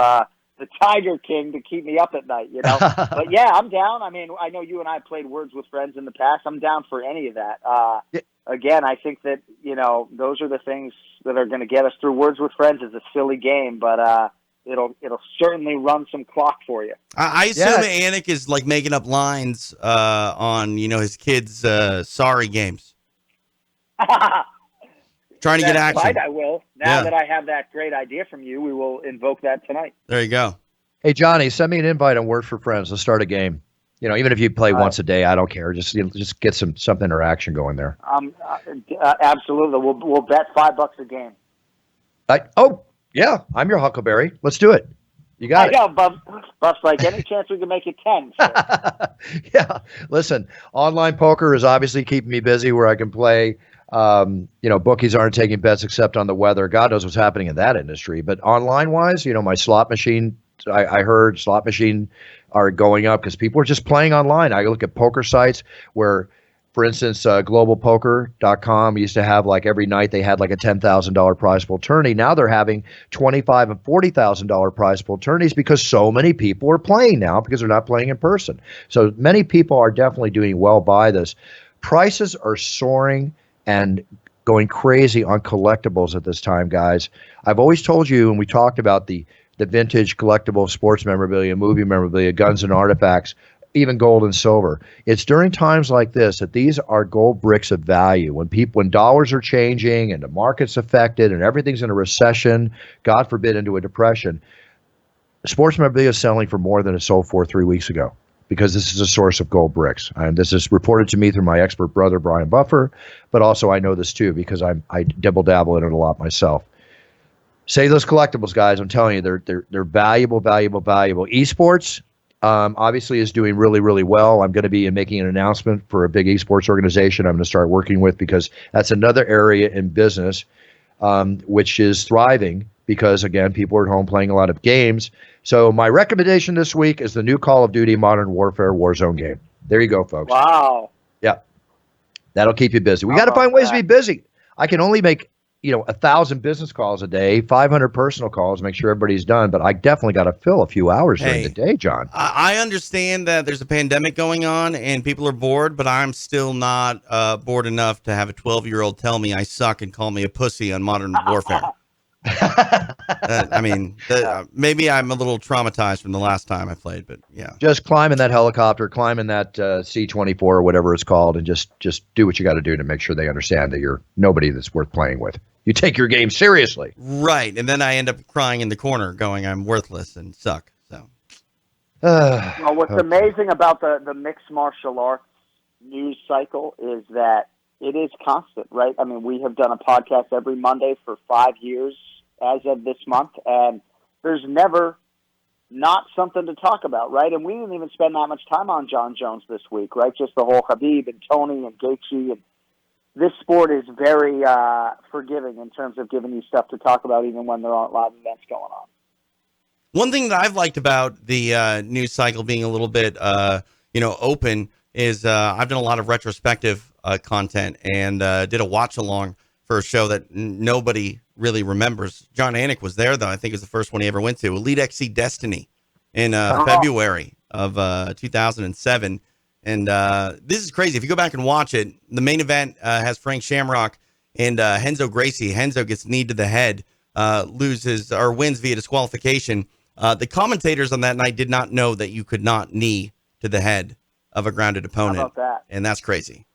[SPEAKER 3] the Tiger King to keep me up at night, But yeah, I'm down. I mean, I know you and I played Words with Friends in the past. I'm down for any of that. Again, I think that, those are the things that are going to get us through. Words with Friends is a silly game, but it'll certainly run some clock for you.
[SPEAKER 1] I assume Anik is like making up lines on, his kids' Sorry games. Trying to get action.
[SPEAKER 3] Right, I will. Now that I have that great idea from you, we will invoke that tonight.
[SPEAKER 1] There you go.
[SPEAKER 2] Hey, Johnny, send me an invite on Word for Friends. Let's start a game. Even if you play once a day, I don't care. Just get some interaction going there.
[SPEAKER 3] Absolutely. We'll bet $5 a game.
[SPEAKER 2] Yeah, I'm your Huckleberry. Let's do it. You got it.
[SPEAKER 3] I know, Buff's like, any chance we can make it 10? So.
[SPEAKER 2] Yeah. Listen, online poker is obviously keeping me busy where I can play. Bookies aren't taking bets except on the weather. God knows what's happening in that industry. But online-wise, my slot machine, I heard slot machine are going up because people are just playing online. I look at poker sites where, for instance, globalpoker.com used to have every night they had a $10,000 prize pool tourney. Now they're having $25,000 and $40,000 prize pool tourneys because so many people are playing now because they're not playing in person. So many people are definitely doing well by this. Prices are soaring. and going crazy on collectibles at this time, guys. I've always told you, and we talked about the vintage collectible sports memorabilia, movie memorabilia, guns and artifacts, even gold and silver. It's during times like this that these are gold bricks of value. When dollars are changing and the market's affected and everything's in a recession, God forbid into a depression, sports memorabilia is selling for more than it sold for 3 weeks ago, because this is a source of gold bricks. And this is reported to me through my expert brother, Brian Buffer, but also I know this too because I dibble dabble in it a lot myself. Save those collectibles, guys. I'm telling you, they're valuable. Esports obviously is doing really, really well. I'm going to be making an announcement for a big esports organization I'm going to start working with, because that's another area in business which is thriving because, again, people are at home playing a lot of games. So my recommendation this week is the new Call of Duty Modern Warfare Warzone game. There you go, folks.
[SPEAKER 3] Wow.
[SPEAKER 2] Yeah. That'll keep you busy. We got to find ways to be busy. I can only make 1,000 business calls a day, 500 personal calls, make sure everybody's done. But I definitely got to fill a few hours during the day, John.
[SPEAKER 1] I understand that there's a pandemic going on and people are bored, but I'm still not bored enough to have a 12-year-old tell me I suck and call me a pussy on Modern Warfare. Maybe I'm a little traumatized from the last time I played, but yeah.
[SPEAKER 2] Just climb in that helicopter, climb in that C-24 or whatever it's called, and just do what you got to do to make sure they understand that you're nobody that's worth playing with. You take your game seriously.
[SPEAKER 1] Right, and then I end up crying in the corner going, I'm worthless and suck. So.
[SPEAKER 3] Well, what's amazing about the mixed martial arts news cycle is that it is constant, right? I mean, we have done a podcast every Monday for 5 years as of this month, and there's never not something to talk about, right? And we didn't even spend that much time on Jon Jones this week, right? Just the whole Khabib and Tony and Gaethje. And this sport is very forgiving in terms of giving you stuff to talk about even when there aren't live events going on.
[SPEAKER 1] One thing that I've liked about the news cycle being a little bit, open is I've done a lot of retrospective content and did a watch along for a show that nobody really remembers. Jon Anik was there, though. I think it was the first one he ever went to. Elite XC Destiny in February of 2007. And this is crazy. If you go back and watch it, the main event has Frank Shamrock and Renzo Gracie. Renzo gets kneed to the head, loses or wins via disqualification. The commentators on that night did not know that you could not knee to the head of a grounded opponent.
[SPEAKER 3] How about that?
[SPEAKER 1] And that's crazy.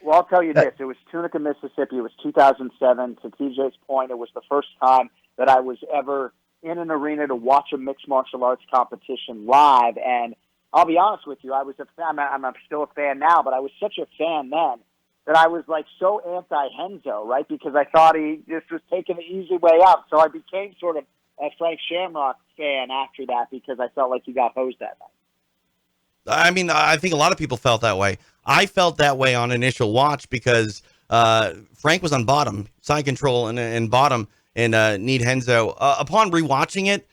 [SPEAKER 3] Well, I'll tell you this. It was Tunica, Mississippi. It was 2007. To TJ's point, it was the first time that I was ever in an arena to watch a mixed martial arts competition live. And I'll be honest with you, I was a fan. I'm still a fan now, but I was such a fan then that I was like so anti-Renzo, right? Because I thought he just was taking the easy way out. So I became sort of a Frank Shamrock fan after that because I felt like he got hosed that night.
[SPEAKER 1] I mean, I think a lot of people felt that way. I felt that way on initial watch because Frank was on bottom, side control and bottom, and kneed Renzo. Upon rewatching it,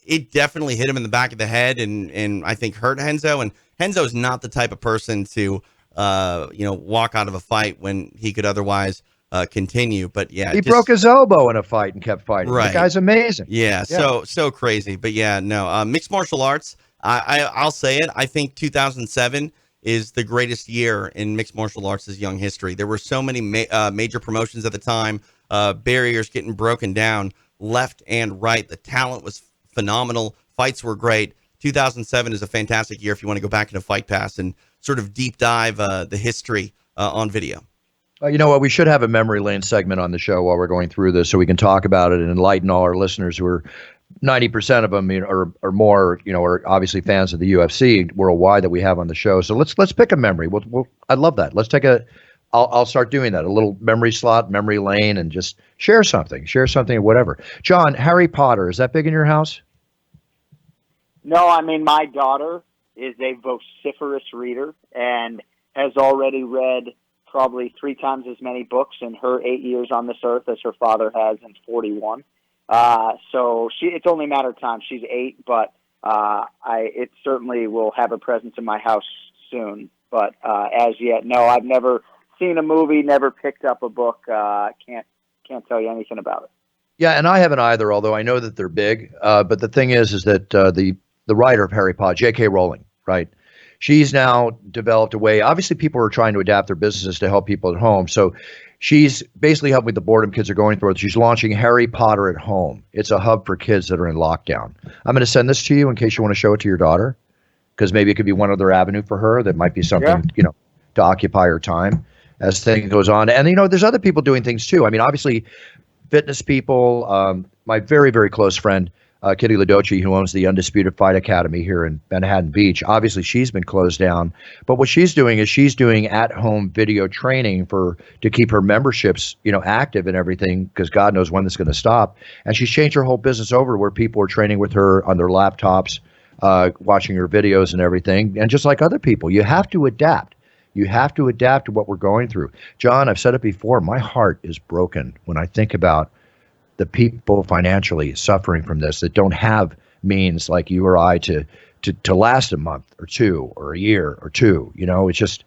[SPEAKER 1] it definitely hit him in the back of the head and I think hurt Renzo. And Renzo's not the type of person to, walk out of a fight when he could otherwise continue. But yeah,
[SPEAKER 2] he broke his elbow in a fight and kept fighting.
[SPEAKER 1] Right.
[SPEAKER 2] The guy's amazing.
[SPEAKER 1] Yeah. So crazy. But yeah, no, mixed martial arts. I'll say it. I think 2007 is the greatest year in mixed martial arts' young history. There were so many major promotions at the time, barriers getting broken down left and right. The talent was phenomenal. Fights were great. 2007 is a fantastic year if you want to go back into Fight Pass and sort of deep dive the history on video.
[SPEAKER 2] You know what? We should have a memory lane segment on the show while we're going through this so we can talk about it and enlighten all our listeners who are 90% of them or more, are obviously fans of the UFC worldwide that we have on the show. So let's pick a memory. I'd love that. Let's take I'll start doing that. A little memory slot, memory lane, and just share something or whatever. John, Harry Potter, is that big in your house?
[SPEAKER 3] No, I mean, my daughter is a vociferous reader and has already read probably 3 times as many books in her 8 years on this earth as her father has in 41. So it's only a matter of time. She's 8, but it certainly will have a presence in my house soon. But as yet, no, I've never seen a movie, never picked up a book. Can't tell you anything about it.
[SPEAKER 2] Yeah, and I haven't either, although I know that they're big. But the thing is that the writer of Harry Potter, J.K. Rowling, right? She's now developed a way. Obviously, people are trying to adapt their businesses to help people at home. So She's basically helping with the boredom kids are going through it. She's launching Harry Potter at Home. It's a hub for kids that are in lockdown. I'm going to send this to you in case you want to show it to your daughter, because maybe it could be one other avenue for her that might be something, to occupy her time as things goes on. And, there's other people doing things too. I mean, obviously, fitness people, my very, very close friend, Kitty Ladoci, who owns the Undisputed Fight Academy here in Manhattan Beach. Obviously, she's been closed down. But what she's doing is she's doing at-home video training to keep her memberships, active and everything, because God knows when this is going to stop. And she's changed her whole business over where people are training with her on their laptops, watching her videos and everything. And just like other people, you have to adapt. You have to adapt to what we're going through. John, I've said it before, my heart is broken when I think about the people financially suffering from this that don't have means like you or I to last a month or two or a year or two. It's just,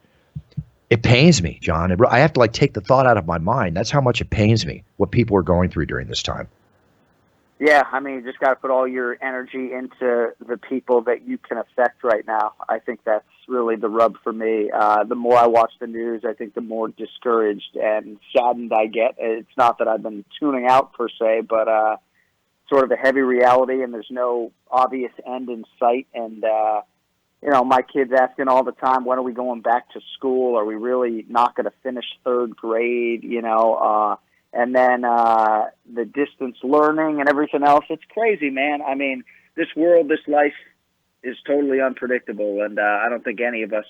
[SPEAKER 2] it pains me, John. I have to take the thought out of my mind. That's how much it pains me what people are going through during this time.
[SPEAKER 3] Yeah, I mean, you just got to put all your energy into the people that you can affect right now. I think that's really the rub for me. The more I watch the news, I think the more discouraged and saddened I get. It's not that I've been tuning out per se, but sort of a heavy reality, and there's no obvious end in sight. And, my kids asking all the time, when are we going back to school? Are we really not going to finish third grade? And then the distance learning and everything else. It's crazy, man. I mean, this world, this life is totally unpredictable, and I don't think any of us.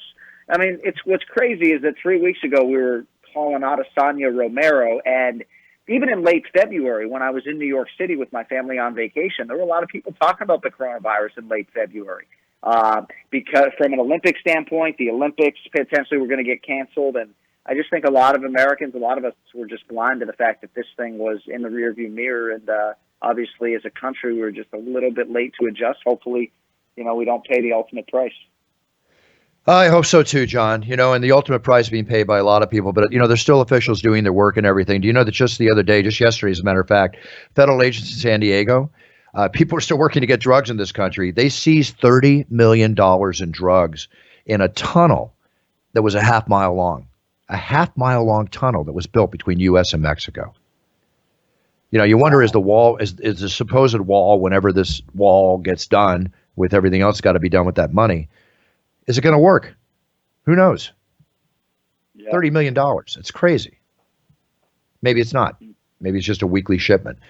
[SPEAKER 3] I mean, what's crazy is that 3 weeks ago we were calling Adesanya Romero, and even in late February when I was in New York City with my family on vacation, there were a lot of people talking about the coronavirus in late February. Because from an Olympic standpoint, the Olympics potentially were going to get canceled, and I just think a lot of Americans, a lot of us were just blind to the fact that this thing was in the rearview mirror. And obviously, as a country, we were just a little bit late to adjust. Hopefully, we don't pay the ultimate price.
[SPEAKER 2] I hope so too, John. And the ultimate price being paid by a lot of people. But, there's still officials doing their work and everything. Do you know that just the other day, just yesterday, as a matter of fact, federal agents in San Diego, people are still working to get drugs in this country. They seized $30 million in drugs in a tunnel that was a half-mile long. A half-mile-long tunnel that was built between U.S. and Mexico. You wonder, is the supposed wall, whenever this wall gets done with everything else got to be done with that money, is it going to work? Who knows? Yeah. $30 million. It's crazy. Maybe it's not. Maybe it's just a weekly shipment.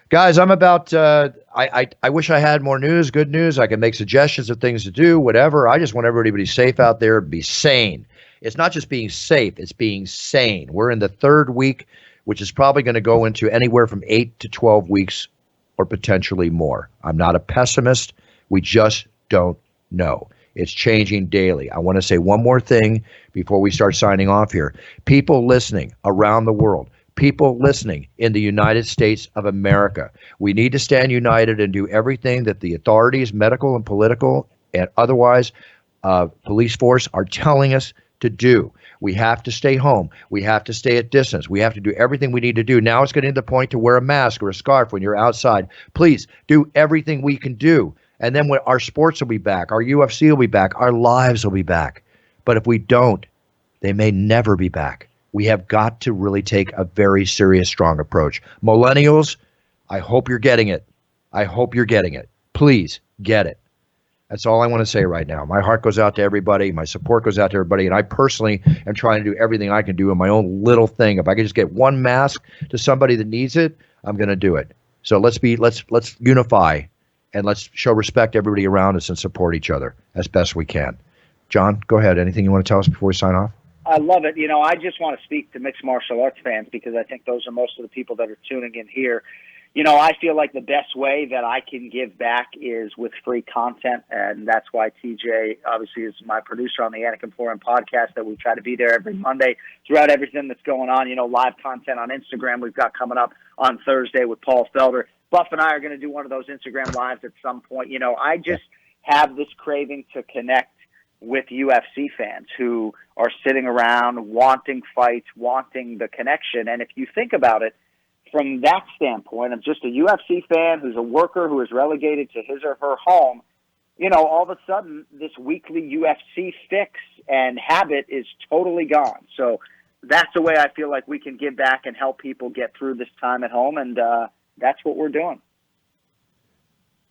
[SPEAKER 2] Guys, I'm about, I wish I had more news, good news. I can make suggestions of things to do, whatever. I just want everybody to be safe out there, be sane. It's not just being safe, it's being sane. We're in the third week, which is probably going to go into anywhere from 8 to 12 weeks or potentially more. I'm not a pessimist. We just don't know. It's changing daily. I want to say one more thing before we start signing off here. People listening around the world, people listening in the United States of America, we need to stand united and do everything that the authorities, medical and political and otherwise, police force are telling us to do. We have to stay home. We have to stay at distance. We have to do everything we need to do. Now it's getting to the point to wear a mask or a scarf when you're outside. Please do everything we can do. And then when our sports will be back, our UFC will be back, our lives will be back. But if we don't, they may never be back. We have got to really take a very serious, strong approach. Millennials, I hope you're getting it. I hope you're getting it. Please get it. That's all I want to say right now. My heart goes out to everybody. My support goes out to everybody. And I personally am trying to do everything I can do in my own little thing. If I could just get one mask to somebody that needs it, I'm going to do it. So let's unify and let's show respect to everybody around us and support each other as best we can. John, go ahead. Anything you want to tell us before we sign off?
[SPEAKER 3] I love it. I just want to speak to mixed martial arts fans because I think those are most of the people that are tuning in here. I feel like the best way that I can give back is with free content, and that's why TJ obviously is my producer on the Anik and Forum podcast, that we try to be there every Monday throughout everything that's going on. Live content on Instagram we've got coming up on Thursday with Paul Felder. Buff and I are going to do one of those Instagram lives at some point. I just have this craving to connect with UFC fans who are sitting around wanting fights, wanting the connection. And if you think about it, from that standpoint of just a UFC fan who's a worker who is relegated to his or her home, all of a sudden this weekly UFC fix and habit is totally gone. So that's the way I feel like we can give back and help people get through this time at home. And that's what we're doing.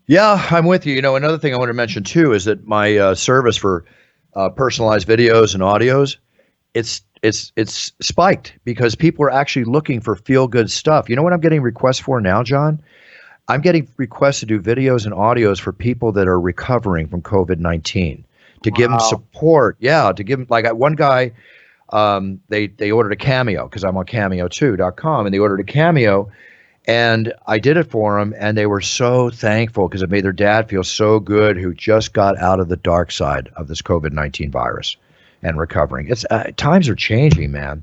[SPEAKER 2] Yeah, I'm with you. Another thing I want to mention too is that my service for personalized videos and audios, it's spiked because people are actually looking for feel good stuff. You know what I'm getting requests for now, John? I'm getting requests to do videos and audios for people that are recovering from COVID-19 to give them support. Yeah, to give them, like one guy, they ordered a Cameo because I'm on cameo2.com, and they ordered a Cameo, and I did it for them, and they were so thankful because it made their dad feel so good, who just got out of the dark side of this COVID-19 virus and recovering. It's times are changing, man.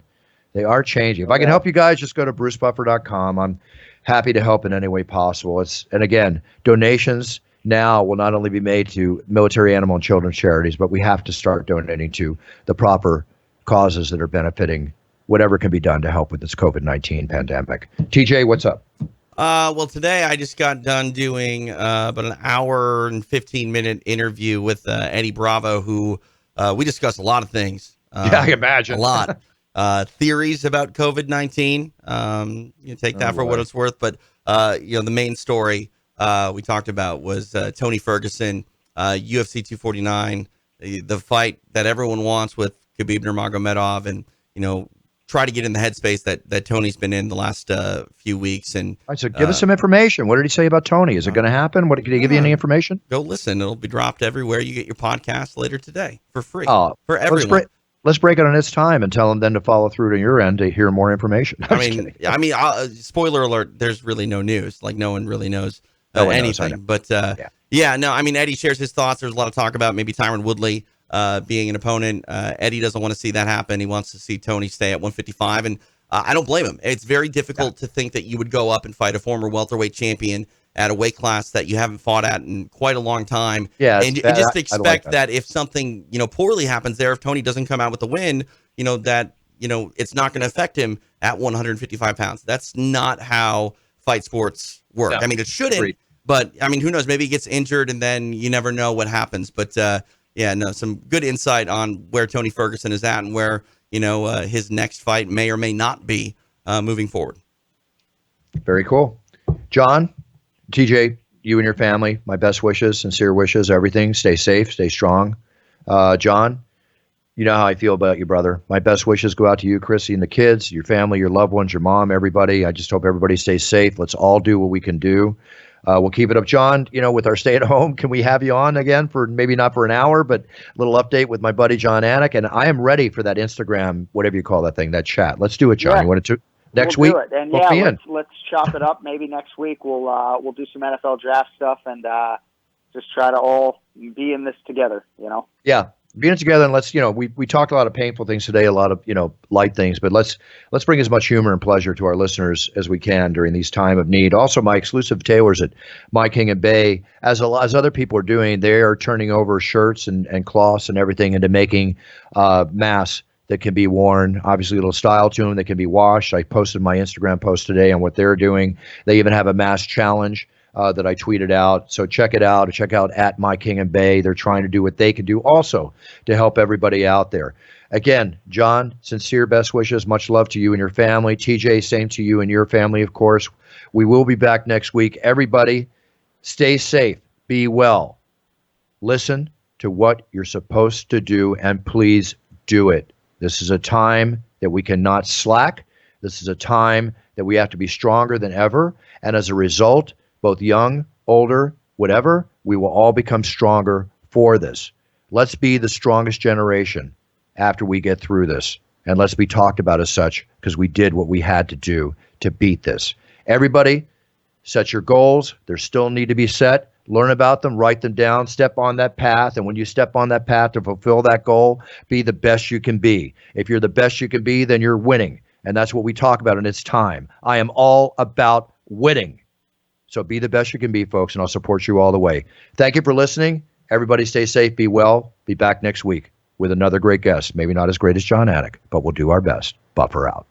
[SPEAKER 2] They are changing. If I can help you guys, just go to brucebuffer.com. I'm happy to help in any way possible. And again, donations now will not only be made to military, animal, and children's charities, but we have to start donating to the proper causes that are benefiting whatever can be done to help with this COVID-19 pandemic. TJ, what's up?
[SPEAKER 1] Well, today I just got done doing about an hour and 15-minute interview with Eddie Bravo, who we discussed a lot of things.
[SPEAKER 2] Yeah, I imagine.
[SPEAKER 1] A lot. Theories about COVID-19. You take that for what it's worth. But, the main story we talked about was Tony Ferguson, UFC 249, the fight that everyone wants with Khabib Nurmagomedov, and, try to get in the headspace that Tony's been in the last few weeks. And
[SPEAKER 2] all right, so give us some information. What did he say about Tony? Is it going to happen? What did he give you any information?
[SPEAKER 1] Go listen. It'll be dropped everywhere you get your podcast later today for free for everyone.
[SPEAKER 2] Let's break it on its time and tell them then to follow through to your end to hear more information.
[SPEAKER 1] Spoiler alert, there's really no news. Like, no one really knows anything. But Eddie shares his thoughts. There's a lot of talk about maybe Tyron Woodley being an opponent. Eddie doesn't want to see that happen. He wants to see Tony stay at 155. And I don't blame him. It's very difficult to think that you would go up and fight a former welterweight champion at a weight class that you haven't fought at in quite a long time.
[SPEAKER 2] Yeah,
[SPEAKER 1] and just expect that if something, poorly happens there, if Tony doesn't come out with the win, it's not going to affect him at 155 pounds. That's not how fight sports work.
[SPEAKER 2] No.
[SPEAKER 1] It shouldn't, but who knows? Maybe he gets injured and then you never know what happens. But some good insight on where Tony Ferguson is at and where, his next fight may or may not be moving forward.
[SPEAKER 2] Very cool. John, TJ, you and your family, my best wishes, sincere wishes, everything. Stay safe, stay strong. John, you know how I feel about you, brother. My best wishes go out to you, Chrissy, and the kids, your family, your loved ones, your mom, everybody. I just hope everybody stays safe. Let's all do what we can do. We'll keep it up. John, with our stay at home, can we have you on again for maybe not for an hour, but a little update with my buddy, Jon Anik? And I am ready for that Instagram, whatever you call that thing, that chat. Let's do it, John.
[SPEAKER 3] Yeah.
[SPEAKER 2] You want to next
[SPEAKER 3] we'll
[SPEAKER 2] week?
[SPEAKER 3] Do it. And let's chop it up. Maybe next week we'll do some NFL draft stuff and just try to all be in this together,
[SPEAKER 2] Yeah. Being together, and let's, we talked a lot of painful things today, a lot of, light things, but let's bring as much humor and pleasure to our listeners as we can during these time of need. Also, my exclusive tailors at My King and Bay, as other people are doing, they are turning over shirts and cloths and everything into making masks that can be worn. Obviously, a little style to them that can be washed. I posted my Instagram post today on what they're doing. They even have a mask challenge that I tweeted out. So check it out. Check out at My King and Bay. They're trying to do what they can do also to help everybody out there. Again, John, sincere best wishes. Much love to you and your family. TJ, same to you and your family, of course. We will be back next week. Everybody, stay safe. Be well. Listen to what you're supposed to do, and please do it. This is a time that we cannot slack. This is a time that we have to be stronger than ever. And as a result, both young, older, whatever, we will all become stronger for this. Let's be the strongest generation after we get through this. And let's be talked about as such, because we did what we had to do to beat this. Everybody, set your goals. They still need to be set. Learn about them, write them down, step on that path. And when you step on that path to fulfill that goal, be the best you can be. If you're the best you can be, then you're winning. And that's what we talk about, and it's time. I am all about winning. So be the best you can be, folks, and I'll support you all the way. Thank you for listening. Everybody stay safe, be well. Be back next week with another great guest. Maybe not as great as Jon Anik, but we'll do our best. Buffer out.